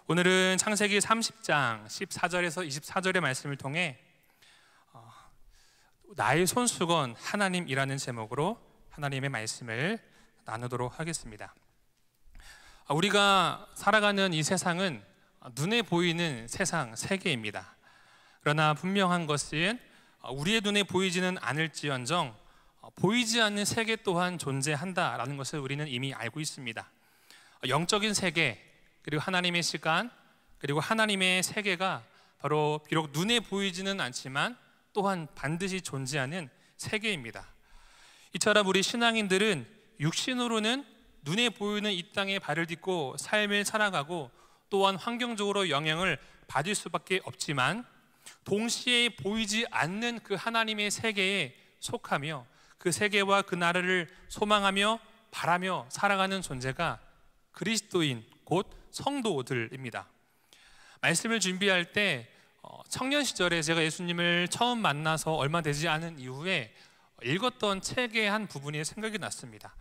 오늘은 창세기 30장 14절에서 24절의 말씀을 통해 나의 손수건 하나님이라는 제목으로 하나님의 말씀을 나누도록 하겠습니다. 우리가 살아가는 이 세상은 눈에 보이는 세상 세계입니다. 그러나 분명한 것은 우리의 눈에 보이지는 않을지언정 보이지 않는 세계 또한 존재한다라는 것을 우리는 이미 알고 있습니다. 영적인 세계, 그리고 하나님의 시간, 그리고 하나님의 세계가 바로 비록 눈에 보이지는 않지만 또한 반드시 존재하는 세계입니다. 이처럼 우리 신앙인들은 육신으로는 눈에 보이는 이 땅에 발을 딛고 삶을 살아가고 또한 환경적으로 영향을 받을 수밖에 없지만 동시에 보이지 않는 그 하나님의 세계에 속하며 그 세계와 그 나라를 소망하며 바라며 살아가는 존재가 그리스도인 곧 성도들입니다. 말씀을 준비할 때 청년 시절에 제가 예수님을 처음 만나서 얼마 되지 않은 이후에 읽었던 책의 한 부분이 생각이 났습니다.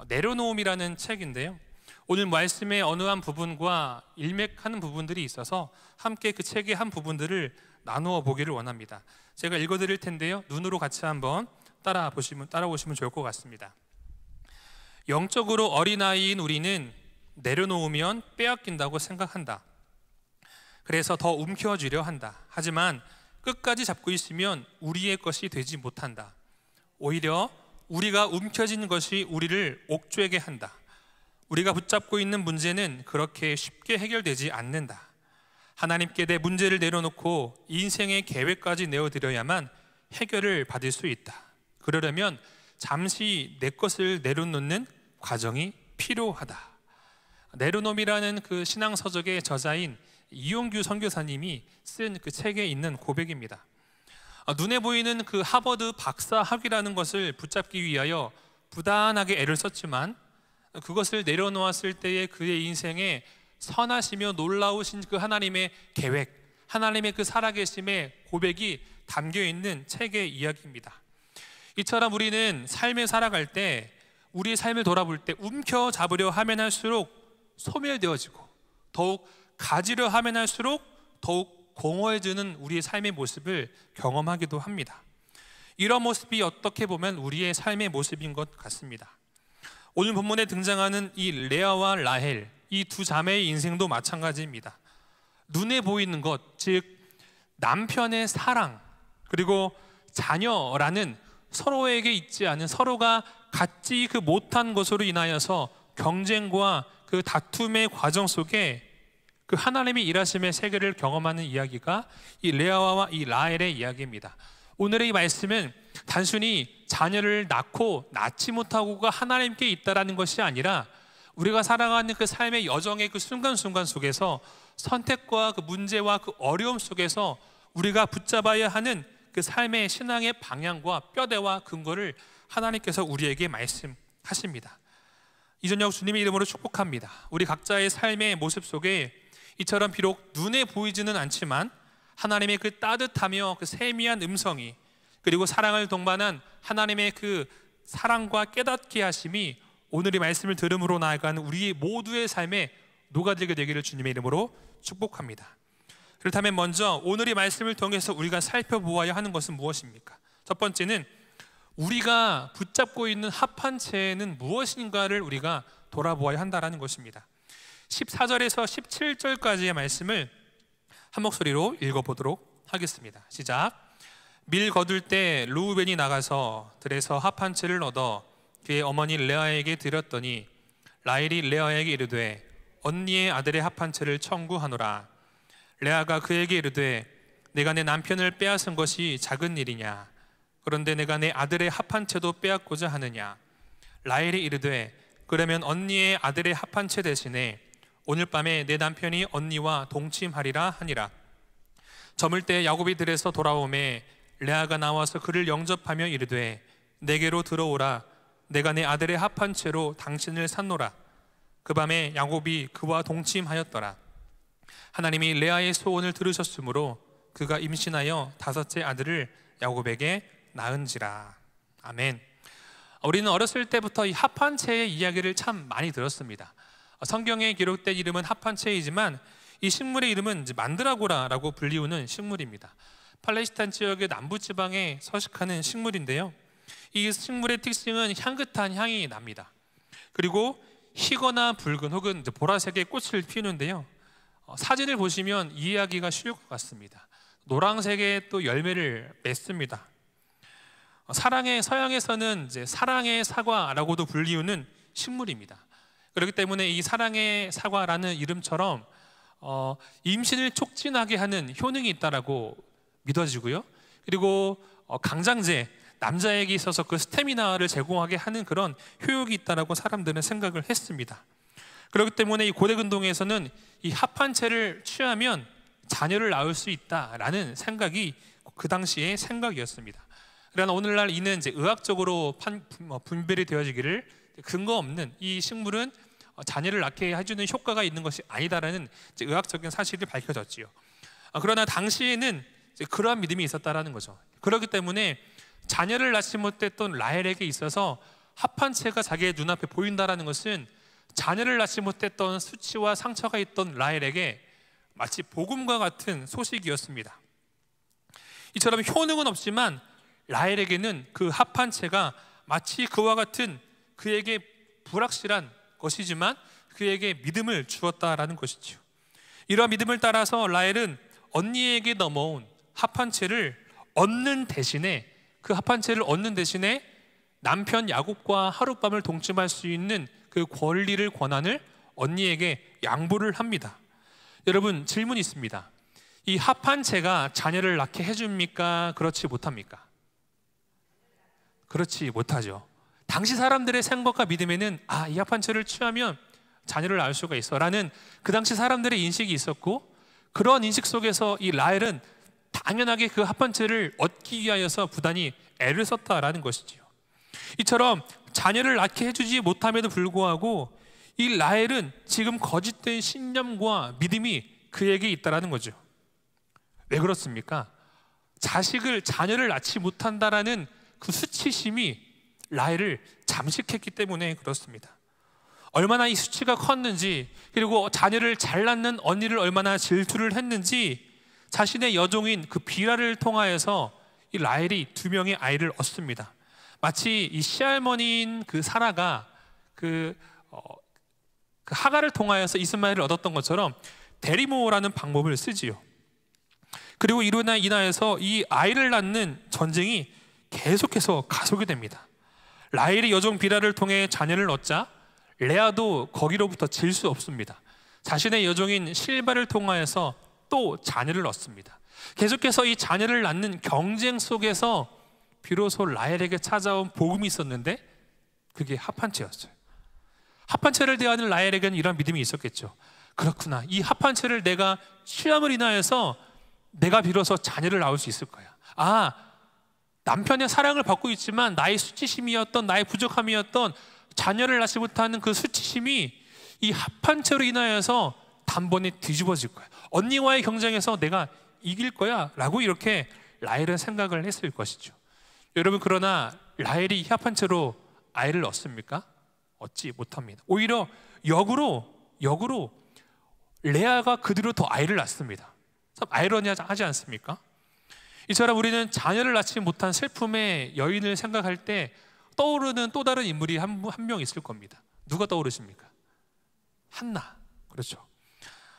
내려놓음이라는 책인데요, 오늘 말씀의 어느 한 부분과 일맥하는 부분들이 있어서 함께 그 책의 한 부분들을 나누어 보기를 원합니다. 제가 읽어드릴 텐데요, 눈으로 같이 한번 따라오시면 좋을 것 같습니다. 영적으로 어린아이인 우리는 내려놓으면 빼앗긴다고 생각한다. 그래서 더 움켜쥐려 한다. 하지만 끝까지 잡고 있으면 우리의 것이 되지 못한다. 오히려 우리가 움켜쥔 것이 우리를 옥죄게 한다. 우리가 붙잡고 있는 문제는 그렇게 쉽게 해결되지 않는다. 하나님께 내 문제를 내려놓고 인생의 계획까지 내어드려야만 해결을 받을 수 있다. 그러려면 잠시 내 것을 내려놓는 과정이 필요하다. 내려놓음이라는 그 신앙서적의 저자인 이용규 선교사님이 쓴 그 책에 있는 고백입니다. 눈에 보이는 그 하버드 박사 학위라는 것을 붙잡기 위하여 부단하게 애를 썼지만 그것을 내려놓았을 때의 그의 인생에 선하시며 놀라우신 그 하나님의 계획, 하나님의 그 살아계심의 고백이 담겨있는 책의 이야기입니다. 이처럼 우리는 삶을 살아갈 때, 우리의 삶을 돌아볼 때 움켜잡으려 하면 할수록 소멸되어지고 더욱 가지려 하면 할수록 더욱 공허해지는 우리의 삶의 모습을 경험하기도 합니다. 이런 모습이 어떻게 보면 우리의 삶의 모습인 것 같습니다. 오늘 본문에 등장하는 이 레아와 라헬, 이 두 자매의 인생도 마찬가지입니다. 눈에 보이는 것, 즉 남편의 사랑 그리고 자녀라는 서로에게 있지 않은, 서로가 갖지 그 못한 것으로 인하여서 경쟁과 그 다툼의 과정 속에 그 하나님의 일하심의 세계를 경험하는 이야기가 이 레아와 이 라헬의 이야기입니다. 오늘의 이 말씀은 단순히 자녀를 낳지 못하고가 하나님께 있다라는 것이 아니라 우리가 살아가는 그 삶의 여정의 그 순간순간 속에서 선택과 그 문제와 그 어려움 속에서 우리가 붙잡아야 하는 그 삶의 신앙의 방향과 뼈대와 근거를 하나님께서 우리에게 말씀하십니다. 이 저녁 주님의 이름으로 축복합니다. 우리 각자의 삶의 모습 속에 이처럼 비록 눈에 보이지는 않지만 하나님의 그 따뜻하며 그 세미한 음성이, 그리고 사랑을 동반한 하나님의 그 사랑과 깨닫게 하심이 오늘의 말씀을 들음으로 나아가는 우리 모두의 삶에 녹아들게 되기를 주님의 이름으로 축복합니다. 그렇다면 먼저 오늘의 말씀을 통해서 우리가 살펴보아야 하는 것은 무엇입니까? 첫 번째는 우리가 붙잡고 있는 합한체는 무엇인가를 우리가 돌아보아야 한다는 것입니다. 14절에서 17절까지의 말씀을 한 목소리로 읽어보도록 하겠습니다. 시작. 밀 거둘 때 르우벤이 나가서 들에서 합한채를 얻어 그의 어머니 레아에게 드렸더니 라헬이 레아에게 이르되 언니의 아들의 합한채를 청구하노라. 레아가 그에게 이르되 내가 내 남편을 빼앗은 것이 작은 일이냐? 그런데 내가 내 아들의 합한채도 빼앗고자 하느냐? 라헬이 이르되 그러면 언니의 아들의 합한채 대신에 오늘 밤에 내 남편이 언니와 동침하리라 하니라. 저물 때 야곱이 들에서 돌아오매 레아가 나와서 그를 영접하며 이르되 내게로 들어오라. 내가 내 아들의 합한채로 당신을 샀노라. 그 밤에 야곱이 그와 동침하였더라. 하나님이 레아의 소원을 들으셨으므로 그가 임신하여 5째 아들을 야곱에게 낳은지라. 아멘. 우리는 어렸을 때부터 이 합한채의 이야기를 참 많이 들었습니다. 성경에 기록된 이름은 합한채이지만 이 식물의 이름은 이제 만드라고라라고 불리우는 식물입니다. 팔레스타인 지역의 남부 지방에 서식하는 식물인데요. 이 식물의 특징은 향긋한 향이 납니다. 그리고 희거나 붉은 혹은 이제 보라색의 꽃을 피우는데요. 사진을 보시면 이해하기가 쉬울 것 같습니다. 노란색의 또 열매를 맺습니다. 사랑의 서양에서는 이제 사랑의 사과라고도 불리우는 식물입니다. 그렇기 때문에 이 사랑의 사과라는 이름처럼 임신을 촉진하게 하는 효능이 있다라고 믿어지고요. 그리고 강장제, 남자에게 있어서 그 스태미나를 제공하게 하는 그런 효용이 있다라고 사람들은 생각을 했습니다. 그렇기 때문에 이 고대 근동에서는 이 합한채를 취하면 자녀를 낳을 수 있다라는 생각이 그 당시의 생각이었습니다. 그러나 오늘날 이는 이제 의학적으로 분별이 되어지기를 근거 없는 이 식물은 자녀를 낳게 해주는 효과가 있는 것이 아니다라는 이제 의학적인 사실이 밝혀졌지요. 그러나 당시에는 이제 그러한 믿음이 있었다라는 거죠. 그렇기 때문에 자녀를 낳지 못했던 라헬에게 있어서 합한채가 자기의 눈앞에 보인다라는 것은 자녀를 낳지 못했던 수치와 상처가 있던 라헬에게 마치 복음과 같은 소식이었습니다. 이처럼 효능은 없지만 라헬에게는 그 합한채가 마치 그와 같은 그에게 불확실한 것이지만 그에게 믿음을 주었다라는 것이죠. 이러한 믿음을 따라서 라헬은 언니에게 넘어온 합한채를 얻는 대신에 그 합한채를 얻는 대신에 남편 야곱과 하룻밤을 동침할 수 있는 그 권리를 권한을 언니에게 양보를 합니다. 여러분 질문이 있습니다. 이 합한채가 자녀를 낳게 해줍니까? 그렇지 못합니까? 그렇지 못하죠. 당시 사람들의 생각과 믿음에는 이 합한채를 취하면 자녀를 낳을 수가 있어 라는 그 당시 사람들의 인식이 있었고, 그런 인식 속에서 이 라헬은 당연하게 그 합한채를 얻기 위하여서 부단히 애를 썼다라는 것이지요. 이처럼 자녀를 낳게 해주지 못함에도 불구하고 이 라헬은 지금 거짓된 신념과 믿음이 그에게 있다라는 거죠. 왜 그렇습니까? 자녀를 낳지 못한다라는 그 수치심이 라헬을 잠식했기 때문에 그렇습니다. 얼마나 이 수치가 컸는지, 그리고 자녀를 잘 낳는 언니를 얼마나 질투를 했는지 자신의 여종인 그 비라를 통하여서 이 라헬이 2명의 아이를 얻습니다. 마치 이 시할머니인 그 사라가 그 하갈을 통하여서 이스마엘을 얻었던 것처럼 대리모라는 방법을 쓰지요. 그리고 이로 인하여서 이 아이를 낳는 전쟁이 계속해서 가속이 됩니다. 라헬이 여종 비라를 통해 자녀를 얻자 레아도 거기로부터 질 수 없습니다. 자신의 여종인 실바를 통하여서 또 자녀를 얻습니다. 계속해서 이 자녀를 낳는 경쟁 속에서 비로소 라헬에게 찾아온 복음이 있었는데 그게 합한채였어요. 합한채를 대하는 라헬에게는 이런 믿음이 있었겠죠. 그렇구나, 이 합한채를 내가 취함을 인하여서 내가 비로소 자녀를 낳을 수 있을 거야. 남편의 사랑을 받고 있지만 나의 수치심이었던, 나의 부족함이었던 자녀를 낳지 못하는 그 수치심이 이 합한채로 인하여서 단번에 뒤집어질 거야. 언니와의 경쟁에서 내가 이길 거야 라고 이렇게 라헬은 생각을 했을 것이죠. 여러분, 그러나 라헬이 이 합한채로 아이를 얻습니까? 얻지 못합니다. 오히려 역으로 레아가 그대로 더 아이를 낳습니다. 참 아이러니하지 않습니까? 이처럼 우리는 자녀를 낳지 못한 슬픔의 여인을 생각할 때 떠오르는 또 다른 인물이 한 명 있을 겁니다. 누가 떠오르십니까? 한나. 그렇죠.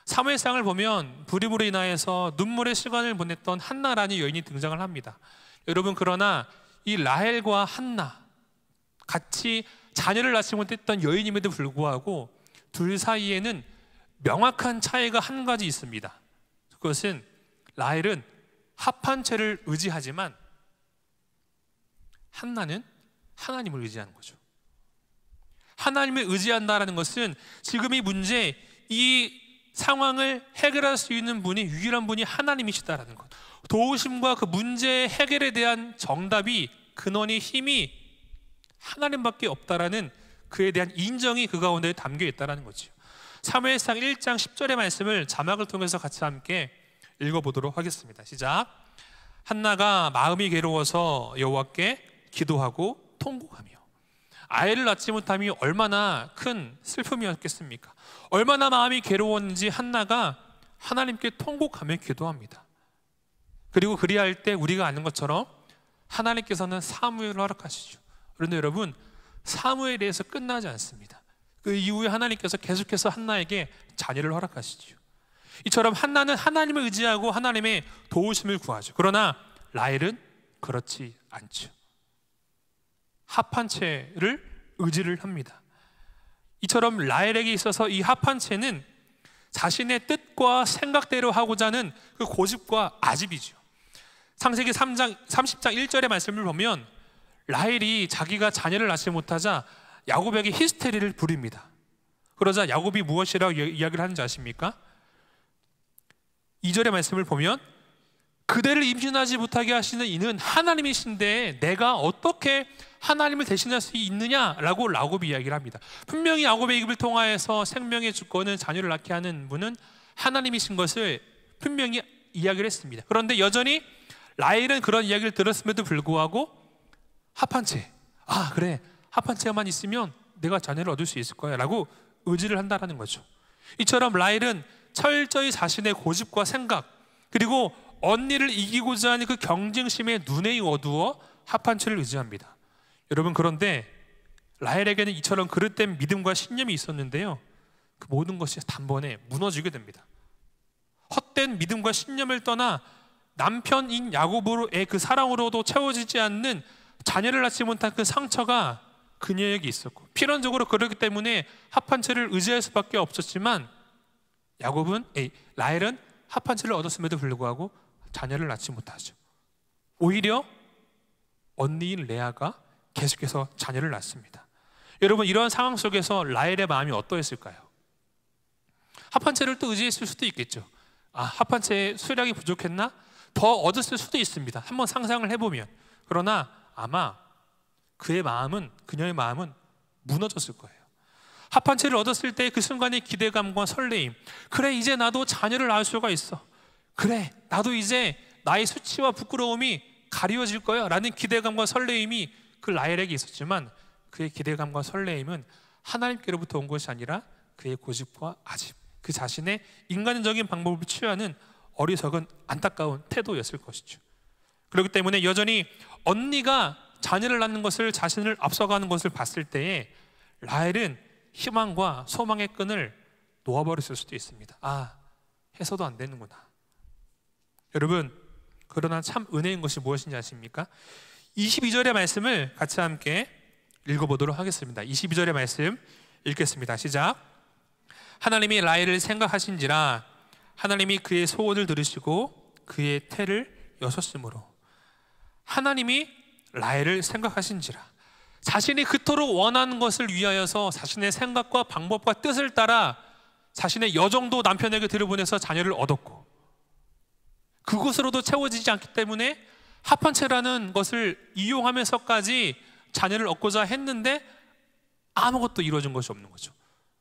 사무엘상을 보면 불임으로 인하여서 눈물의 시간을 보냈던 한나라는 여인이 등장을 합니다. 여러분, 그러나 이 라헬과 한나 같이 자녀를 낳지 못했던 여인임에도 불구하고 둘 사이에는 명확한 차이가 한 가지 있습니다. 그것은 라헬은 합한채를 의지하지만 한나는 하나님을 의지하는 거죠. 하나님을 의지한다는 것은 지금 이 문제, 이 상황을 해결할 수 있는 분이, 유일한 분이 하나님이시다라는 것, 도우심과 그 문제의 해결에 대한 정답이, 근원이, 힘이 하나님밖에 없다라는 그에 대한 인정이 그 가운데 담겨 있다는 거죠. 사무엘상 1장 10절의 말씀을 자막을 통해서 같이 함께 읽어보도록 하겠습니다. 시작. 한나가 마음이 괴로워서 여호와께 기도하고 통곡하며. 아이를 낳지 못함이 얼마나 큰 슬픔이었겠습니까? 얼마나 마음이 괴로웠는지 한나가 하나님께 통곡하며 기도합니다. 그리고 그리할 때 우리가 아는 것처럼 하나님께서는 사무엘을 허락하시죠. 그런데 여러분, 사무엘에 대해서 끝나지 않습니다. 그 이후에 하나님께서 계속해서 한나에게 자녀를 허락하시죠. 이처럼 한나는 하나님을 의지하고 하나님의 도우심을 구하죠. 그러나 라헬은 그렇지 않죠. 합한 채를 의지를 합니다. 이처럼 라헬에게 있어서 이 합한 채는 자신의 뜻과 생각대로 하고자 하는 그 고집과 아집이죠. 창세기 3장 30장 1절의 말씀을 보면 라헬이 자기가 자녀를 낳지 못하자 야곱에게 히스테리를 부립니다. 그러자 야곱이 무엇이라고 이야기를 하는지 아십니까? 2절의 말씀을 보면 그대를 임신하지 못하게 하시는 이는 하나님이신데 내가 어떻게 하나님을 대신할 수 있느냐라고 야곱이 이야기를 합니다. 분명히 야곱의 입을 통하여서 생명의 주권은 자녀를 낳게 하는 분은 하나님이신 것을 분명히 이야기를 했습니다. 그런데 여전히 라헬은 그런 이야기를 들었음에도 불구하고 합한 채, 그래, 합한 채만 있으면 내가 자녀를 얻을 수 있을 거야 라고 의지를 한다는 거죠. 이처럼 라헬은 철저히 자신의 고집과 생각, 그리고 언니를 이기고자 하는 그 경쟁심에 눈에 어두워 합한 채를 의지합니다. 여러분, 그런데 라헬에게는 이처럼 그릇된 믿음과 신념이 있었는데요, 그 모든 것이 단번에 무너지게 됩니다. 헛된 믿음과 신념을 떠나 남편인 야곱으로의 그 사랑으로도 채워지지 않는 자녀를 낳지 못한 그 상처가 그녀에게 있었고, 필연적으로 그렇기 때문에 합한 채를 의지할 수밖에 없었지만 라헬은 합한 채를 얻었음에도 불구하고 자녀를 낳지 못하죠. 오히려 언니인 레아가 계속해서 자녀를 낳습니다. 여러분, 이러한 상황 속에서 라헬의 마음이 어떠했을까요? 합한 채를 또 의지했을 수도 있겠죠. 합한 채의 수량이 부족했나? 더 얻었을 수도 있습니다. 한번 상상을 해보면. 그러나 아마 그녀의 마음은 무너졌을 거예요. 합한 채를 얻었을 때 그 순간의 기대감과 설레임, 그래, 이제 나도 자녀를 낳을 수가 있어, 그래, 나도 이제 나의 수치와 부끄러움이 가리워질 거야 라는 기대감과 설레임이 그 라헬에게 있었지만, 그의 기대감과 설레임은 하나님께로부터 온 것이 아니라 그의 고집과 아집, 그 자신의 인간적인 방법을 취하는 어리석은 안타까운 태도였을 것이죠. 그렇기 때문에 여전히 언니가 자녀를 낳는 것을, 자신을 앞서가는 것을 봤을 때에 라헬은 희망과 소망의 끈을 놓아버렸을 수도 있습니다. 해서도 안 되는구나. 여러분, 그러나 참 은혜인 것이 무엇인지 아십니까? 22절의 말씀을 같이 함께 읽어보도록 하겠습니다. 22절의 말씀 읽겠습니다. 시작. 하나님이 라헬을 생각하신지라 하나님이 그의 소원을 들으시고 그의 태를 여셨으므로. 하나님이 라헬을 생각하신지라, 자신이 그토록 원하는 것을 위하여서 자신의 생각과 방법과 뜻을 따라 자신의 여정도 남편에게 들여보내서 자녀를 얻었고, 그것으로도 채워지지 않기 때문에 합한 채라는 것을 이용하면서까지 자녀를 얻고자 했는데 아무것도 이루어진 것이 없는 거죠.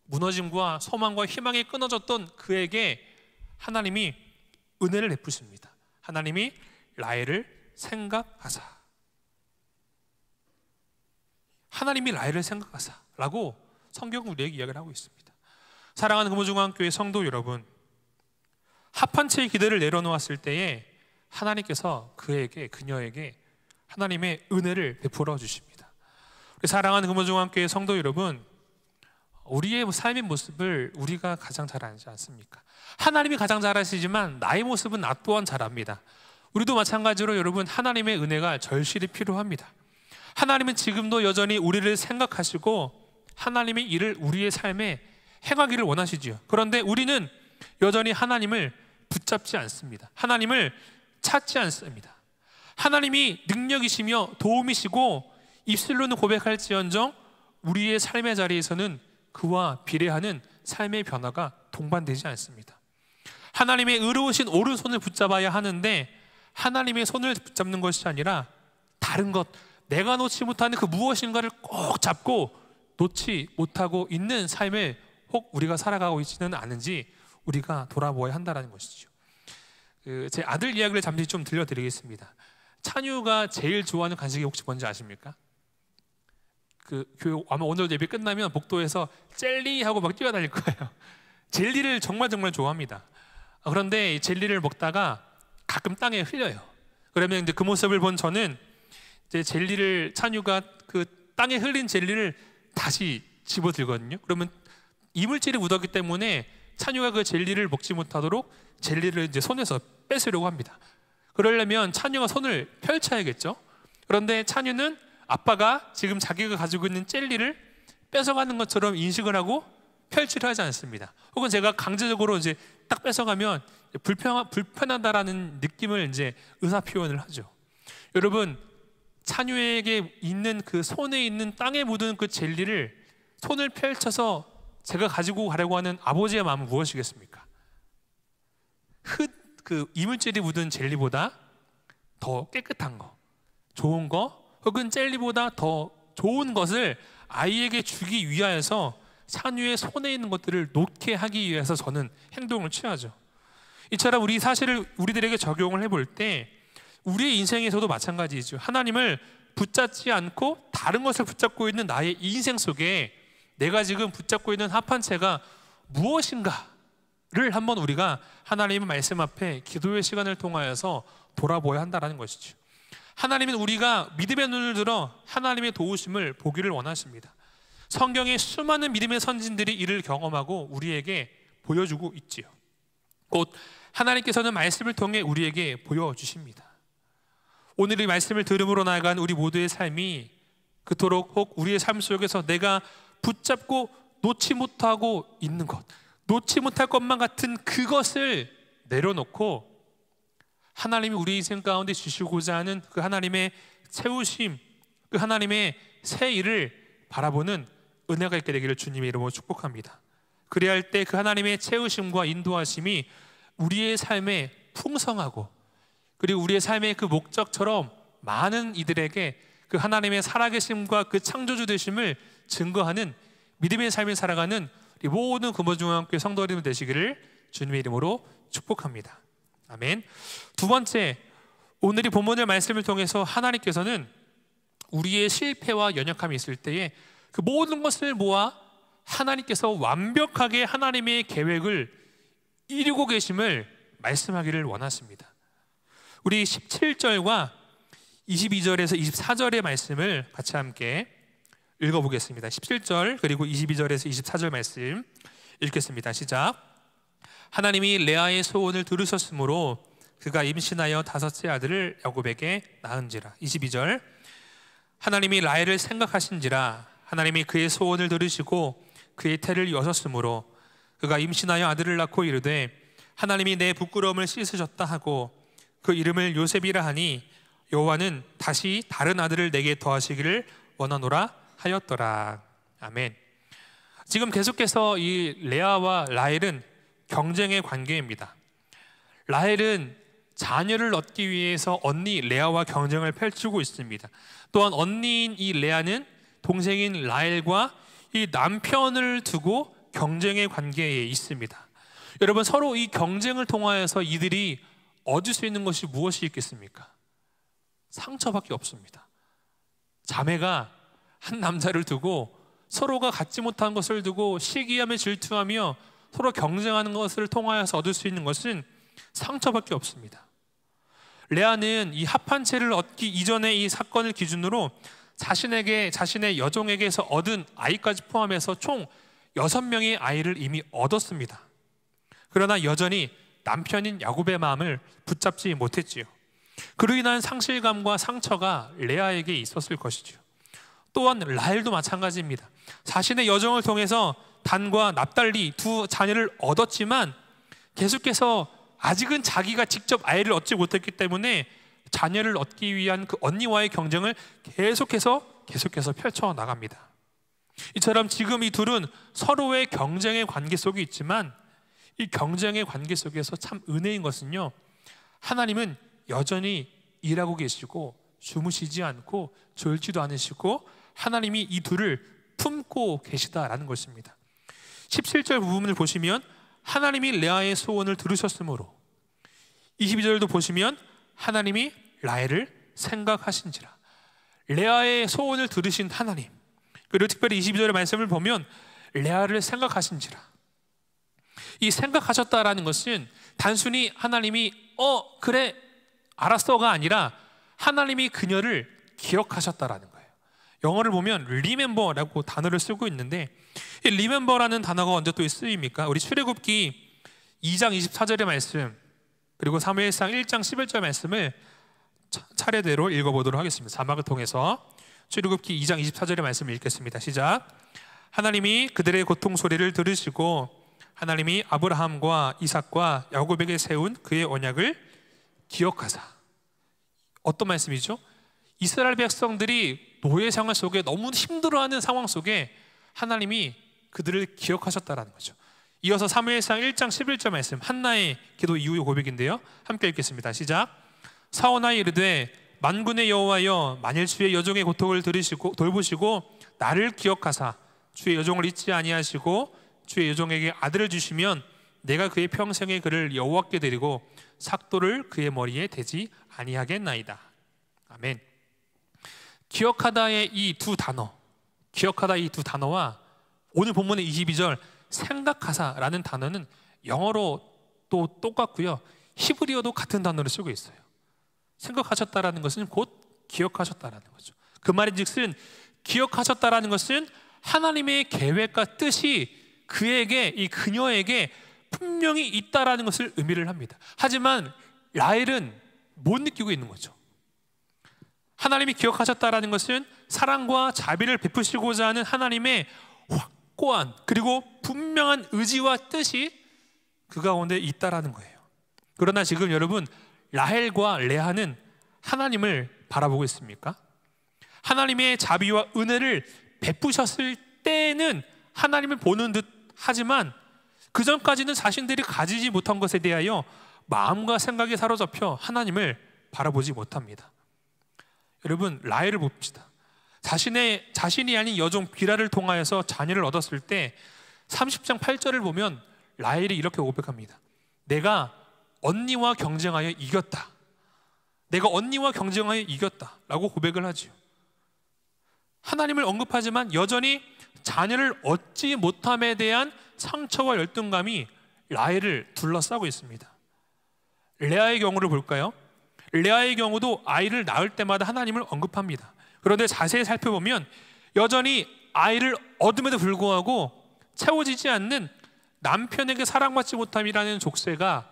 무너짐과 소망과 희망이 끊어졌던 그에게 하나님이 은혜를 베푸십니다. 하나님이 라헬을 생각하사, 하나님이 라헬을 생각하사라고 성경은 우리에게 이야기를 하고 있습니다. 사랑하는 금호중앙교회 성도 여러분, 합한 채의 기대를 내려놓았을 때에 하나님께서 그녀에게 하나님의 은혜를 베풀어 주십니다. 우리 사랑하는 금호중앙교회 성도 여러분, 우리의 삶의 모습을 우리가 가장 잘 알지 않습니까? 하나님이 가장 잘 아시지만 나의 모습은 나 또한 잘 압니다. 우리도 마찬가지로 여러분, 하나님의 은혜가 절실히 필요합니다. 하나님은 지금도 여전히 우리를 생각하시고 하나님의 일을 우리의 삶에 행하기를 원하시지요. 그런데 우리는 여전히 하나님을 붙잡지 않습니다. 하나님을 찾지 않습니다. 하나님이 능력이시며 도움이시고 입술로는 고백할지언정 우리의 삶의 자리에서는 그와 비례하는 삶의 변화가 동반되지 않습니다. 하나님의 의로우신 오른손을 붙잡아야 하는데 하나님의 손을 붙잡는 것이 아니라 다른 것, 내가 놓지 못하는 그 무엇인가를 꼭 잡고 놓지 못하고 있는 삶을 혹 우리가 살아가고 있지는 않은지 우리가 돌아보아야 한다는 것이죠. 제 아들 이야기를 잠시 좀 들려드리겠습니다. 찬유가 제일 좋아하는 간식이 혹시 뭔지 아십니까? 아마 오늘 예배 끝나면 복도에서 젤리 하고 막 뛰어다닐 거예요. 젤리를 정말 좋아합니다. 그런데 이 젤리를 먹다가 가끔 땅에 흘려요. 그러면 이제 그 모습을 본 저는 이제 찬유가 그 땅에 흘린 젤리를 다시 집어들거든요. 그러면 이물질이 묻었기 때문에 찬유가 그 젤리를 먹지 못하도록 젤리를 이제 손에서 뺏으려고 합니다. 그러려면 찬유가 손을 펼쳐야겠죠. 그런데 찬유는 아빠가 지금 자기가 가지고 있는 젤리를 뺏어가는 것처럼 인식을 하고 펼치려 하지 않습니다. 혹은 제가 강제적으로 이제 딱 뺏어가면 불편하다라는 느낌을 이제 의사 표현을 하죠. 여러분, 찬유에게 있는 그 손에 있는 땅에 묻은 그 젤리를 손을 펼쳐서 제가 가지고 가려고 하는 아버지의 마음은 무엇이겠습니까? 그 이물질이 묻은 젤리보다 더 깨끗한 거, 좋은 거, 혹은 젤리보다 더 좋은 것을 아이에게 주기 위하여서 찬유의 손에 있는 것들을 놓게 하기 위해서 저는 행동을 취하죠. 이처럼 우리 사실을 우리들에게 적용을 해볼 때 우리의 인생에서도 마찬가지죠. 하나님을 붙잡지 않고 다른 것을 붙잡고 있는 나의 인생 속에 내가 지금 붙잡고 있는 합한채가 무엇인가를 한번 우리가 하나님의 말씀 앞에 기도의 시간을 통하여서 돌아보아야 한다는 것이죠. 하나님은 우리가 믿음의 눈을 들어 하나님의 도우심을 보기를 원하십니다. 성경에 수많은 믿음의 선진들이 이를 경험하고 우리에게 보여주고 있지요. 곧 하나님께서는 말씀을 통해 우리에게 보여주십니다. 오늘 이 말씀을 들음으로 나아간 우리 모두의 삶이 그토록 혹 우리의 삶 속에서 내가 붙잡고 놓지 못하고 있는 것, 놓지 못할 것만 같은 그것을 내려놓고 하나님이 우리 인생 가운데 주시고자 하는 그 하나님의 채우심, 그 하나님의 새 일을 바라보는 은혜가 있게 되기를 주님의 이름으로 축복합니다. 그래야 할 때 그 하나님의 채우심과 인도하심이 우리의 삶에 풍성하고 그리고 우리의 삶의 그 목적처럼 많은 이들에게 그 하나님의 살아계심과 그 창조주 되심을 증거하는 믿음의 삶을 살아가는 우리 모든 금호중앙교회 성도님 되시기를 주님의 이름으로 축복합니다. 아멘. 두 번째, 오늘 이 본문의 말씀을 통해서 하나님께서는 우리의 실패와 연약함이 있을 때에 그 모든 것을 모아 하나님께서 완벽하게 하나님의 계획을 이루고 계심을 말씀하기를 원하십니다. 우리 17절과 22절에서 24절의 말씀을 같이 함께 읽어보겠습니다. 17절 그리고 22절에서 24절 말씀 읽겠습니다. 시작. 하나님이 레아의 소원을 들으셨으므로 그가 임신하여 5째 아들을 야곱에게 낳은지라. 22절. 하나님이 라헬을 생각하신지라 하나님이 그의 소원을 들으시고 그의 태를 여셨으므로 그가 임신하여 아들을 낳고 이르되 하나님이 내 부끄러움을 씻으셨다 하고 그 이름을 요셉이라 하니 여호와는 다시 다른 아들을 내게 더하시기를 원하노라 하였더라. 아멘. 지금 계속해서 이 레아와 라헬은 경쟁의 관계입니다. 라헬은 자녀를 얻기 위해서 언니 레아와 경쟁을 펼치고 있습니다. 또한 언니인 이 레아는 동생인 라헬과 이 남편을 두고 경쟁의 관계에 있습니다. 여러분, 서로 이 경쟁을 통하여서 이들이 얻을 수 있는 것이 무엇이 있겠습니까? 상처밖에 없습니다. 자매가 한 남자를 두고 서로가 갖지 못한 것을 두고 시기하며 질투하며 서로 경쟁하는 것을 통하여서 얻을 수 있는 것은 상처밖에 없습니다. 레아는 이 합한채를 얻기 이전의 이 사건을 기준으로 자신의 여종에게서 얻은 아이까지 포함해서 총 6명의 아이를 이미 얻었습니다. 그러나 여전히 남편인 야곱의 마음을 붙잡지 못했지요. 그로 인한 상실감과 상처가 레아에게 있었을 것이죠. 또한 라헬도 마찬가지입니다. 자신의 여정을 통해서 단과 납달리 두 자녀를 얻었지만 계속해서 아직은 자기가 직접 아이를 얻지 못했기 때문에 자녀를 얻기 위한 그 언니와의 경쟁을 계속해서 펼쳐나갑니다. 이처럼 지금 이 둘은 서로의 경쟁의 관계 속에 있지만 이 경쟁의 관계 속에서 참 은혜인 것은요, 하나님은 여전히 일하고 계시고 주무시지 않고 졸지도 않으시고 하나님이 이 둘을 품고 계시다라는 것입니다. 17절 부분을 보시면 하나님이 레아의 소원을 들으셨으므로, 22절도 보시면 하나님이 라헬을 생각하신지라. 레아의 소원을 들으신 하나님, 그리고 특별히 22절의 말씀을 보면 레아를 생각하신지라. 이 생각하셨다라는 것은 단순히 하나님이 그래 알았어가 아니라 하나님이 그녀를 기억하셨다라는 거예요. 영어를 보면 remember라고 단어를 쓰고 있는데, 이 remember라는 단어가 언제 또 쓰입니까? 우리 출애굽기 2장 24절의 말씀, 그리고 사무엘상 1장 11절 말씀을 차례대로 읽어보도록 하겠습니다. 자막을 통해서 출애굽기 2장 24절의 말씀을 읽겠습니다. 시작. 하나님이 그들의 고통 소리를 들으시고 하나님이 아브라함과 이삭과 야곱에게 세운 그의 언약을 기억하사. 어떤 말씀이죠? 이스라엘 백성들이 노예 생활 속에 너무 힘들어하는 상황 속에 하나님이 그들을 기억하셨다라는 거죠. 이어서 사무엘상 1장 11절 말씀, 한나의 기도 이후의 고백인데요, 함께 읽겠습니다. 시작. 사오나이 이르되 만군의 여호와여, 만일 주의 여종의 고통을 들으시고 돌보시고 나를 기억하사 주의 여종을 잊지 아니하시고 주의 여종에게 아들을 주시면 내가 그의 평생의 그를 여호와께 드리고 삭도를 그의 머리에 대지 아니하겠나이다. 아멘. 기억하다의 이 두 단어, 기억하다 이 두 단어와 오늘 본문의 22절 생각하사라는 단어는 영어로 또 똑같고요, 히브리어도 같은 단어를 쓰고 있어요. 생각하셨다라는 것은 곧 기억하셨다라는 거죠. 그 말인즉슨 기억하셨다라는 것은 하나님의 계획과 뜻이 그에게, 이 그녀에게 분명히 있다라는 것을 의미를 합니다. 하지만 라헬은 못 느끼고 있는 거죠. 하나님이 기억하셨다라는 것은 사랑과 자비를 베푸시고자 하는 하나님의 확고한 그리고 분명한 의지와 뜻이 그 가운데 있다라는 거예요. 그러나 지금 여러분, 라헬과 레아는 하나님을 바라보고 있습니까? 하나님의 자비와 은혜를 베푸셨을 때는 하나님을 보는 듯 하지만 그 전까지는 자신들이 가지지 못한 것에 대하여 마음과 생각이 사로잡혀 하나님을 바라보지 못합니다. 여러분, 라헬을 봅시다. 자신이 아닌 여종 비라를 통하여서 자녀를 얻었을 때 30장 8절을 보면 라헬이 이렇게 고백합니다. 내가 언니와 경쟁하여 이겼다. 내가 언니와 경쟁하여 이겼다 라고 고백을 하지요. 하나님을 언급하지만 여전히 자녀를 얻지 못함에 대한 상처와 열등감이 라헬을 둘러싸고 있습니다. 레아의 경우를 볼까요? 레아의 경우도 아이를 낳을 때마다 하나님을 언급합니다. 그런데 자세히 살펴보면 여전히 아이를 얻음에도 불구하고 채워지지 않는 남편에게 사랑받지 못함이라는 족쇄가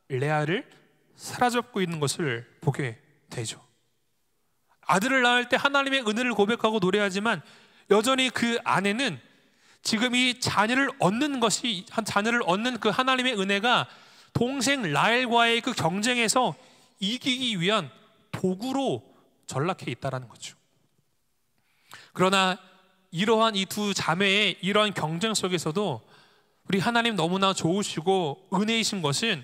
레아를 사로잡고 있는 것을 보게 되죠. 아들을 낳을 때 하나님의 은혜를 고백하고 노래하지만 여전히 그 안에는 지금 이 자녀를 얻는 그 하나님의 은혜가 동생 라헬과의 그 경쟁에서 이기기 위한 도구로 전락해 있다는 거죠. 그러나 이러한 이 두 자매의 이러한 경쟁 속에서도 우리 하나님 너무나 좋으시고 은혜이신 것은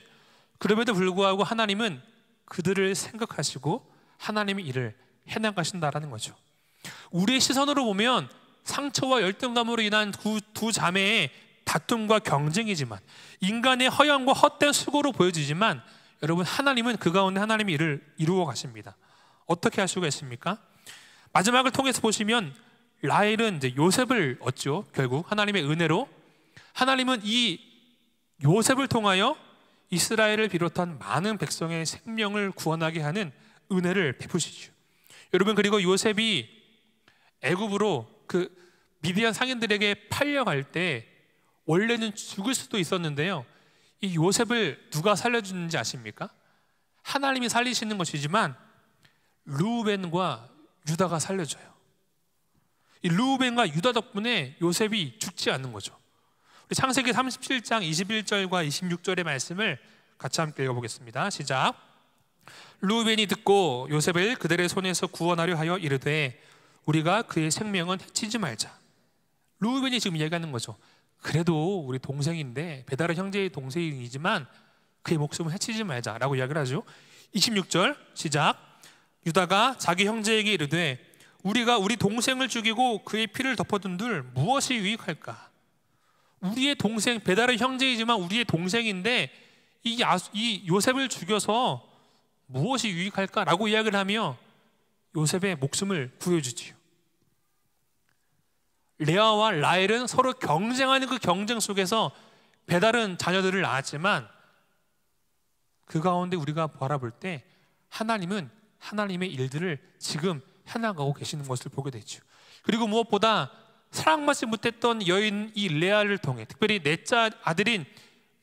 그럼에도 불구하고 하나님은 그들을 생각하시고 하나님이 이를 해나가신다라는 거죠. 우리의 시선으로 보면 상처와 열등감으로 인한 두 자매의 다툼과 경쟁이지만, 인간의 허영과 헛된 수고로 보여지지만, 여러분, 하나님은 그 가운데 하나님이 이를 이루어 가십니다. 어떻게 할 수가 있습니까? 마지막을 통해서 보시면 라헬은 이제 요셉을 얻죠. 결국 하나님의 은혜로 하나님은 이 요셉을 통하여 이스라엘을 비롯한 많은 백성의 생명을 구원하게 하는 은혜를 베푸시죠. 여러분, 그리고 요셉이 애굽으로 그 미디안 상인들에게 팔려갈 때 원래는 죽을 수도 있었는데요, 이 요셉을 누가 살려주는지 아십니까? 하나님이 살리시는 것이지만 르우벤과 유다가 살려줘요. 이 르우벤과 유다 덕분에 요셉이 죽지 않는 거죠. 우리 창세기 37장 21절과 26절의 말씀을 같이 함께 읽어보겠습니다. 시작. 르우벤이 듣고 요셉을 그들의 손에서 구원하려 하여 이르되 우리가 그의 생명은 해치지 말자. 르우벤이 지금 이야기하는 거죠. 그래도 우리 동생인데, 베다르 형제의 동생이지만 그의 목숨을 해치지 말자라고 이야기를 하죠. 26절 시작. 유다가 자기 형제에게 이르되 우리가 우리 동생을 죽이고 그의 피를 덮어둔들 무엇이 유익할까? 우리의 동생, 베다르 형제이지만 우리의 동생인데 이 요셉을 죽여서 무엇이 유익할까라고 이야기를 하며 요셉의 목숨을 구해주지요. 레아와 라헬은 서로 경쟁하는 그 경쟁 속에서 베달은 자녀들을 낳았지만 그 가운데 우리가 바라볼 때 하나님은 하나님의 일들을 지금 해나가고 계시는 것을 보게 되죠. 그리고 무엇보다 사랑받지 못했던 여인 이 레아를 통해, 특별히 넷째 아들인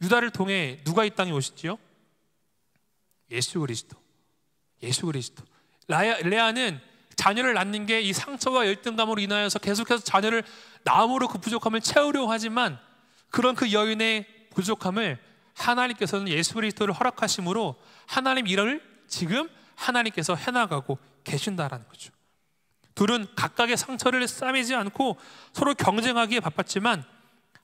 유다를 통해 누가 이 땅에 오시지요? 예수 그리스도. 예수 그리스도. 레아는 자녀를 낳는 게 이 상처와 열등감으로 인하여서 계속해서 자녀를 낳음으로 그 부족함을 채우려 하지만, 그런 그 여인의 부족함을 하나님께서는 예수 그리스도를 허락하심으로 하나님 일을 지금 하나님께서 해나가고 계신다라는 거죠. 둘은 각각의 상처를 싸매지 않고 서로 경쟁하기에 바빴지만,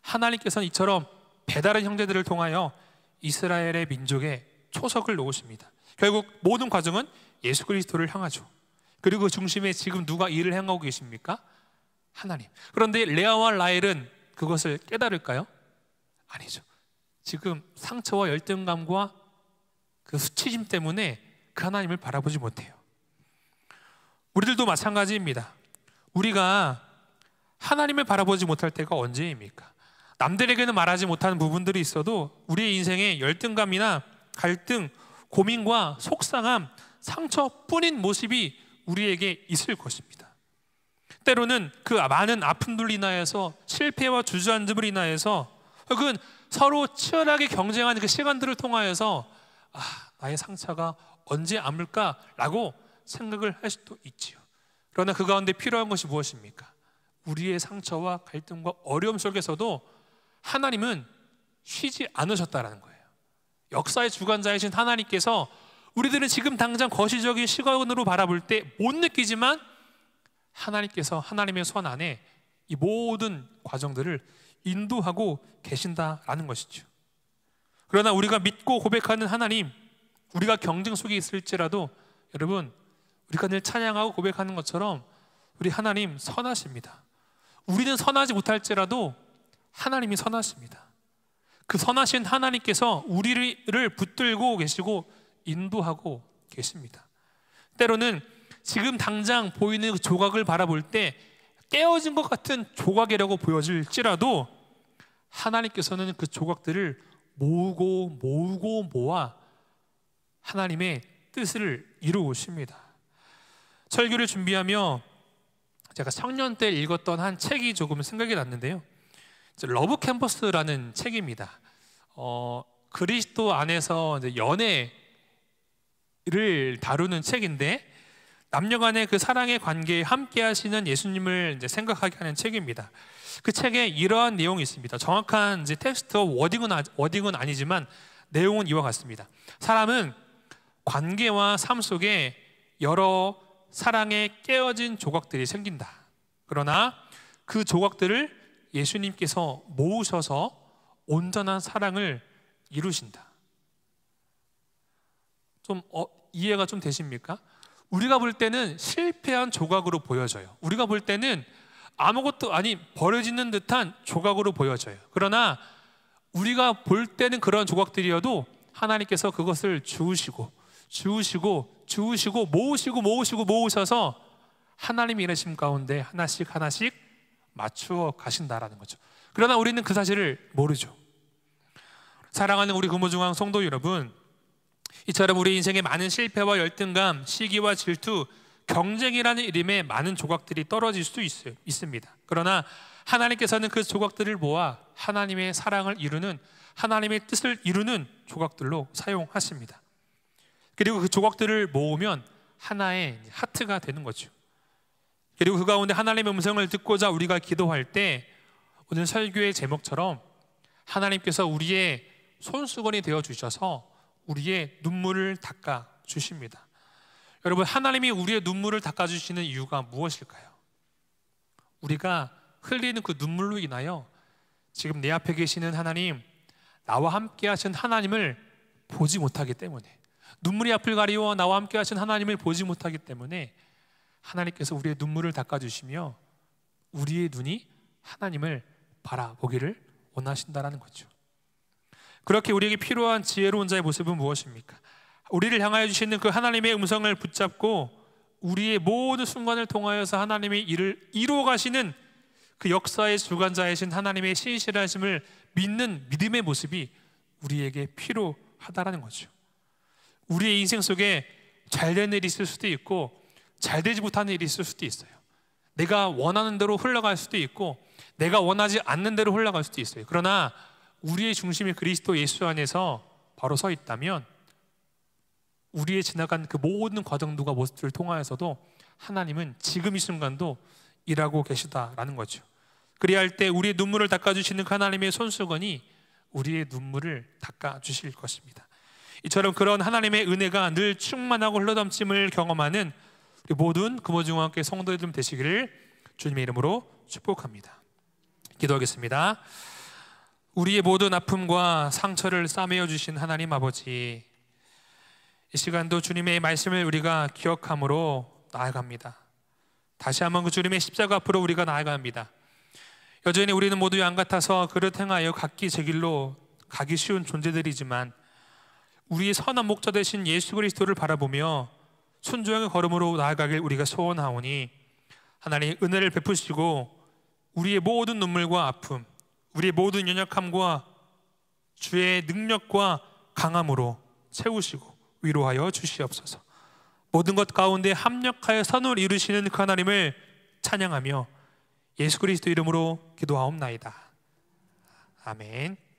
하나님께서는 이처럼 배다른 형제들을 통하여 이스라엘의 민족에 초석을 놓으십니다. 결국 모든 과정은 예수 그리스도를 향하죠. 그리고 중심에 지금 누가 일을 행하고 계십니까? 하나님. 그런데 레아와 라헬은 그것을 깨달을까요? 아니죠. 지금 상처와 열등감과 그 수치심 때문에 그 하나님을 바라보지 못해요. 우리들도 마찬가지입니다. 우리가 하나님을 바라보지 못할 때가 언제입니까? 남들에게는 말하지 못하는 부분들이 있어도 우리의 인생에 열등감이나 갈등, 고민과 속상함, 상처뿐인 모습이 우리에게 있을 것입니다. 때로는 그 많은 아픔들로 인하여서, 실패와 주저앉음으로 인하여서, 혹은 서로 치열하게 경쟁하는 그 시간들을 통하여서 나의 상처가 언제 아물까라고 생각을 할 수도 있지요. 그러나 그 가운데 필요한 것이 무엇입니까? 우리의 상처와 갈등과 어려움 속에서도 하나님은 쉬지 않으셨다라는 거예요. 역사의 주관자이신 하나님께서 우리들은 지금 당장 거시적인 시각으로 바라볼 때 못 느끼지만, 하나님께서 하나님의 손 안에 이 모든 과정들을 인도하고 계신다라는 것이죠. 그러나 우리가 믿고 고백하는 하나님, 우리가 경쟁 속에 있을지라도 여러분, 우리가 늘 찬양하고 고백하는 것처럼 우리 하나님 선하십니다. 우리는 선하지 못할지라도 하나님이 선하십니다. 그 선하신 하나님께서 우리를 붙들고 계시고 인도하고 계십니다. 때로는 지금 당장 보이는 그 조각을 바라볼 때 깨어진 것 같은 조각이라고 보여질지라도, 하나님께서는 그 조각들을 모으고 모아 하나님의 뜻을 이루십니다. 설교를 준비하며 제가 청년 때 읽었던 한 책이 조금 생각이 났는데요, 러브 캠퍼스라는 책입니다. 그리스도 안에서 이제 연애를 다루는 책인데, 남녀간의 그 사랑의 관계에 함께 하시는 예수님을 이제 생각하게 하는 책입니다. 그 책에 이러한 내용이 있습니다. 정확한 이제 텍스트와 워딩은 아니지만 내용은 이와 같습니다. 사람은 관계와 삶 속에 여러 사랑의 깨어진 조각들이 생긴다. 그러나 그 조각들을 예수님께서 모으셔서 온전한 사랑을 이루신다. 좀 이해가 좀 되십니까? 우리가 볼 때는 실패한 조각으로 보여져요. 우리가 볼 때는 아무것도 아니 버려지는 듯한 조각으로 보여져요. 그러나 우리가 볼 때는 그런 조각들이어도 하나님께서 그것을 주우시고 모으셔서 하나님의 일하심 가운데 하나씩 맞추어 가신다라는 거죠. 그러나 우리는 그 사실을 모르죠. 사랑하는 우리 금호중앙 성도 여러분, 이처럼 우리 인생에 많은 실패와 열등감, 시기와 질투, 경쟁이라는 이름의 많은 조각들이 떨어질 수 있습니다. 그러나 하나님께서는 그 조각들을 모아 하나님의 사랑을 이루는, 하나님의 뜻을 이루는 조각들로 사용하십니다. 그리고 그 조각들을 모으면 하나의 하트가 되는 거죠. 그리고 그 가운데 하나님의 음성을 듣고자 우리가 기도할 때, 오늘 설교의 제목처럼 하나님께서 우리의 손수건이 되어 주셔서 우리의 눈물을 닦아 주십니다. 여러분, 하나님이 우리의 눈물을 닦아 주시는 이유가 무엇일까요? 우리가 흘리는 그 눈물로 인하여 지금 내 앞에 계시는 하나님, 나와 함께 하신 하나님을 보지 못하기 때문에, 눈물이 앞을 가리워 나와 함께 하신 하나님을 보지 못하기 때문에 하나님께서 우리의 눈물을 닦아주시며 우리의 눈이 하나님을 바라보기를 원하신다는 거죠. 그렇게 우리에게 필요한 지혜로운 자의 모습은 무엇입니까? 우리를 향하여 주시는 그 하나님의 음성을 붙잡고 우리의 모든 순간을 통하여서 하나님의 일을 이루어 가시는 그 역사의 주관자이신 하나님의 신실하심을 믿는 믿음의 모습이 우리에게 필요하다라는 거죠. 우리의 인생 속에 잘되는 일이 있을 수도 있고 잘 되지 못하는 일이 있을 수도 있어요. 내가 원하는 대로 흘러갈 수도 있고 내가 원하지 않는 대로 흘러갈 수도 있어요. 그러나 우리의 중심이 그리스도 예수 안에서 바로 서 있다면 우리의 지나간 그 모든 과정들과 모습들을 통하여서도 하나님은 지금 이 순간도 일하고 계시다라는 거죠. 그래야 할 때 우리의 눈물을 닦아주시는 그 하나님의 손수건이 우리의 눈물을 닦아주실 것입니다. 이처럼 그런 하나님의 은혜가 늘 충만하고 흘러넘침을 경험하는 우리 모든 금호중앙교회 성도들 되시기를 주님의 이름으로 축복합니다. 기도하겠습니다. 우리의 모든 아픔과 상처를 싸매어 주신 하나님 아버지, 이 시간도 주님의 말씀을 우리가 기억함으로 나아갑니다. 다시 한번 그 주님의 십자가 앞으로 우리가 나아갑니다. 여전히 우리는 모두 양 같아서 그릇 행하여 각기 제 길로 가기 쉬운 존재들이지만 우리의 선한 목자 되신 예수 그리스도를 바라보며 순종의 걸음으로 나아가길 우리가 소원하오니 하나님 은혜를 베푸시고 우리의 모든 눈물과 아픔, 우리의 모든 연약함과 주의 능력과 강함으로 채우시고 위로하여 주시옵소서. 모든 것 가운데 합력하여 선을 이루시는 그 하나님을 찬양하며 예수 그리스도 이름으로 기도하옵나이다. 아멘.